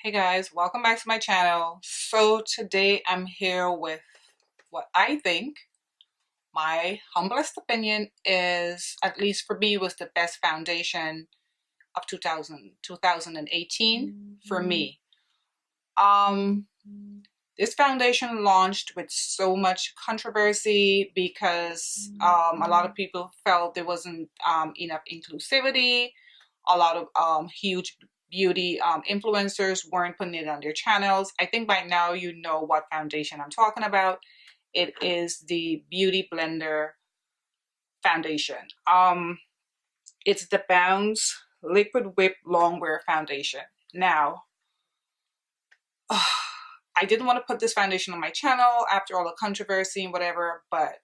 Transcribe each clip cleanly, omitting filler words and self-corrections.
Hey guys, welcome back to my channel. So today I'm here with what I think, my humblest opinion is, at least for me, was the best foundation of 2018 for me. Um, this foundation launched with so much controversy because a lot of people felt there wasn't enough inclusivity. A lot of huge beauty influencers weren't putting it on their channels. I think by now you know what foundation I'm talking about. It is the Beauty Blender foundation. It's the Bounce Liquid Whip Longwear Foundation. Now, I didn't want to put this foundation on my channel after all the controversy and whatever, but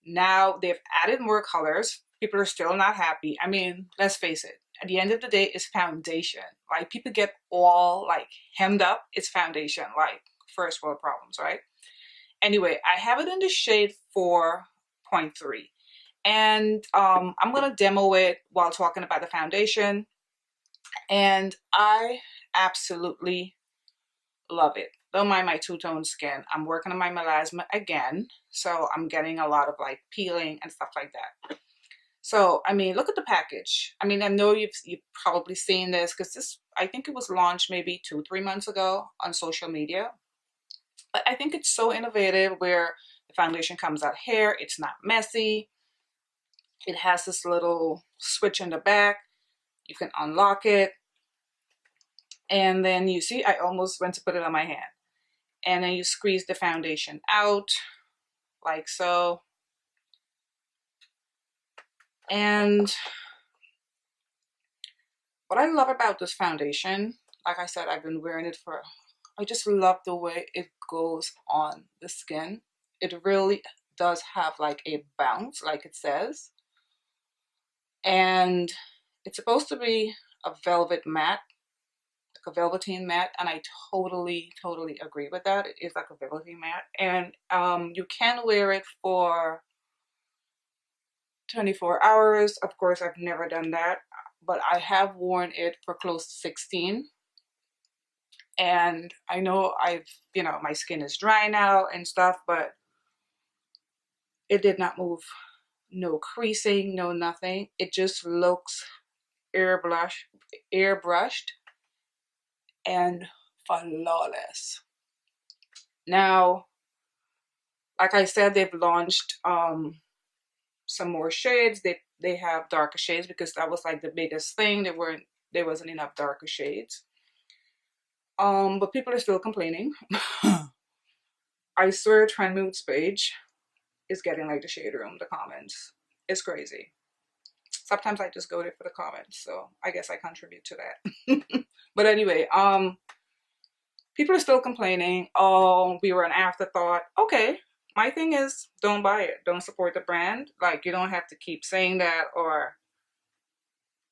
now they've added more colors. People are still not happy. I mean, let's face it. At the end of the day, it's foundation. Like, people get all like hemmed up. It's foundation, like first world problems, right? Anyway, I have it in the shade 4.3. And I'm going to demo it while talking about the foundation. And I absolutely love it. Don't mind my two-tone skin. I'm working on my melasma again. So I'm getting a lot of like peeling and stuff like that. So, I mean, look at the package. I mean, I know you've probably seen this because this, I think it was launched maybe 2-3 months ago on social media. But I think it's so innovative where the foundation comes out here. It's not messy. It has this little switch in the back. You can unlock it. And then you see, I almost went to put it on my hand. And then you squeeze the foundation out like so. And what I love about this foundation, like I said, I've been wearing it for, I just love the way it goes on the skin. It really does have like a bounce, like it says. And it's supposed to be a velvet matte, like a velveteen matte, and I totally agree with that. It is like a velveteen matte. And you can wear it for 24 hours. Of course, I've never done that, but I have worn it for close to 16. And I know my skin is dry now and stuff, but it did not move. No creasing, no nothing. It just looks airbrushed and flawless. Now, like I said, they've launched some more shades. They have darker shades because that was like the biggest thing. There wasn't enough darker shades. But people are still complaining. I swear Trendmood's page is getting like the shade room, the comments. It's crazy. Sometimes I just go there for the comments, so I guess I contribute to that. But anyway, people are still complaining. Oh, we were an afterthought. Okay, my thing is, don't buy it. Don't support the brand. Like, you don't have to keep saying that or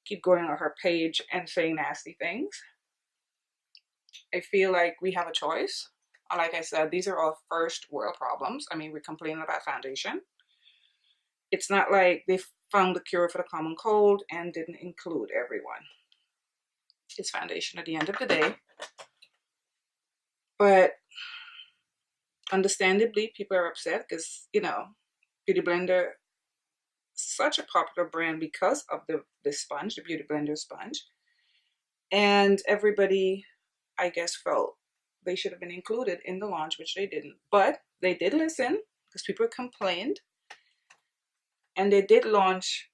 keep going on her page and saying nasty things. I feel like we have a choice. Like I said, these are all first world problems. I mean, we're complaining about foundation. It's not like they found the cure for the common cold and didn't include everyone. It's foundation at the end of the day. But understandably, people are upset because, Beauty Blender, such a popular brand because of the sponge, the Beauty Blender sponge. And everybody, I guess, felt they should have been included in the launch, which they didn't. But they did listen because people complained. And they did launch,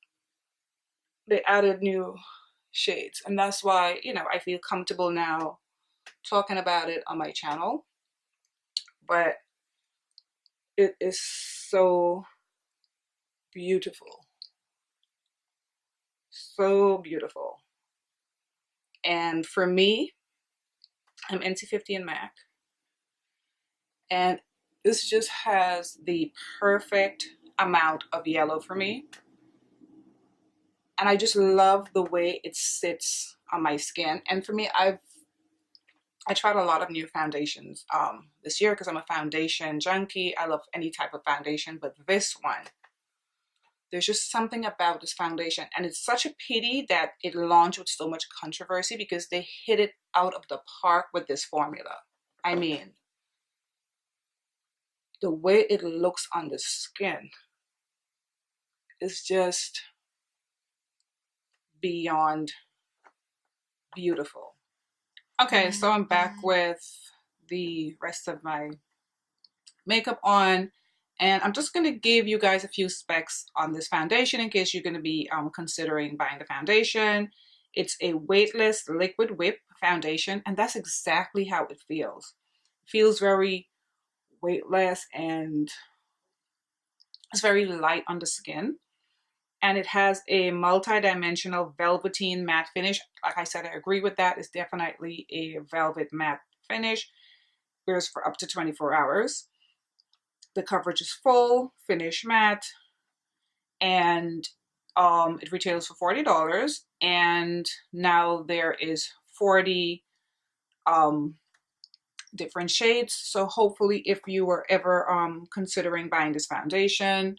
they added new shades. And that's why, I feel comfortable now talking about it on my channel. But it is so beautiful. So beautiful. And for me, I'm NC50 and MAC. And this just has the perfect amount of yellow for me. And I just love the way it sits on my skin. And for me, I tried a lot of new foundations this year because I'm a foundation junkie. I love any type of foundation, but this There's just something about this foundation, and it's such a pity that it launched with so much controversy because they hit it out of the park with this formula. I mean, the way it looks on the skin is just beyond beautiful. Okay, so I'm back with the rest of my makeup on, and I'm just going to give you guys a few specs on this foundation in case you're going to be considering buying the foundation. It's a weightless liquid whip foundation, and that's exactly how it feels. It feels very weightless, and it's very light on the skin. And it has a multi-dimensional velveteen matte finish. Like I said, I agree with that. It's definitely a velvet matte finish. Wears for up to 24 hours. The coverage is full, finish matte, and it retails for $40. And now there is 40 different shades. So hopefully if you were ever considering buying this foundation,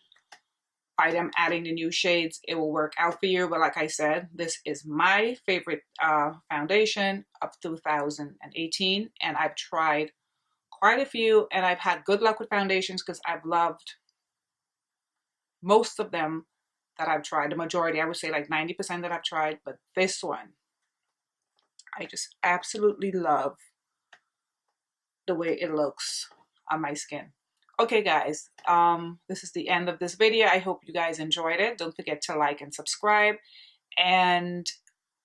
by them adding the new shades, it will work out for you. But like I said, this is my favorite foundation of 2018, and I've tried quite a few, and I've had good luck with foundations because I've loved most of them that I've tried. The majority, I would say like 90% that I've tried, but this one, I just absolutely love the way it looks on my skin. Okay guys, this is the end of this video. I hope you guys enjoyed it. Don't forget to like and subscribe, and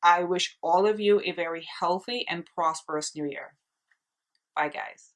I wish all of you a very healthy and prosperous new year. Bye guys.